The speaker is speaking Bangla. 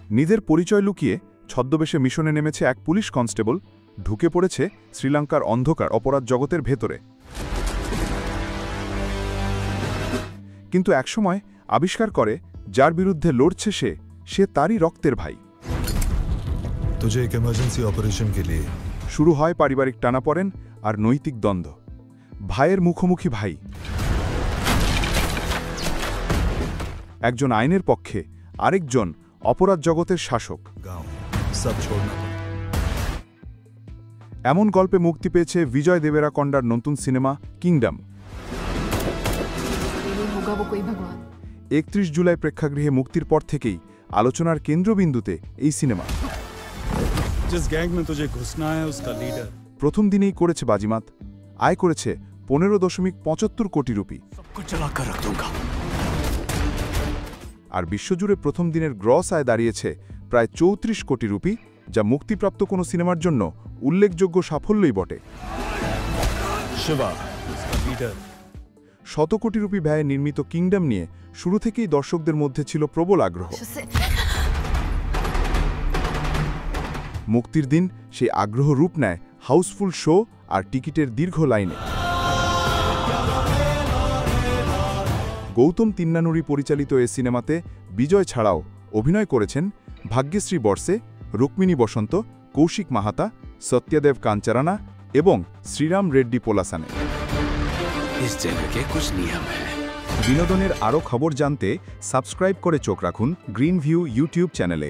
নিজের পরিচয় লুকিয়ে ছদ্মবেশে মিশনে নেমেছে এক পুলিশ কনস্টেবল, ঢুকে পড়েছে শ্রীলঙ্কার অন্ধকার অপরাধ জগতের ভেতরে। কিন্তু একসময় আবিষ্কার করে যার বিরুদ্ধে লড়ছে সে তারই রক্তের ভাই। तुझे एक इमरजेंसी ऑपरेशन के लिए শুরু হয় পারিবারিক টানাপড়েন আর নৈতিক দ্বন্দ্ব। ভাইয়ের মুখোমুখি ভাই, একজন আইনের পক্ষে, আরেকজন অপরাধ জগতের শাসক। गांव सब छोड़ना এমন গল্পে মুক্তি পেয়েছে বিজয় দেবেরাকন্ডার নতুন সিনেমা কিংডম। 31 জুলাই প্রেক্ষাগৃহে মুক্তির পর থেকেই আলোচনার কেন্দ্রবিন্দুতে এই সিনেমা। जिस गैंग में तुझे घुसना है उसका लीडर প্রথম দিনেই করেছে বাজিমাত, আয় করেছে 15.75 কোটি রুপি। আর বিশ্বজুড়ে প্রথম দিনের গ্রস আয় দাঁড়িয়েছে প্রায় 34 কোটি রুপি, যা মুক্তিপ্রাপ্ত কোনো সিনেমার জন্য উল্লেখযোগ্য সাফল্যই বটে। शिवा लीडर 100 কোটি রুপি ব্যয়ে নির্মিত কিংডম নিয়ে শুরু থেকেই দর্শকদের মধ্যে ছিল প্রবল আগ্রহ। মুক্তির দিন সেই আগ্রহ রূপ নেয় হাউসফুল শো আর টিকিটের দীর্ঘ লাইনে। গৌতম তিন্নানুরি পরিচালিত এ সিনেমাতে বিজয় ছাড়াও অভিনয় করেছেন ভাগ্যশ্রী বর্ষে, রুক্মিণী বসন্ত, কৌশিক মাহাতা, সত্যদেব কাঞ্চারানা এবং শ্রীরাম রেড্ডি পোলাসানে। বিনোদনের আরও খবর জানতে সাবস্ক্রাইব করে চোখ রাখুন গ্রিন ভিউ ইউটিউব চ্যানেলে।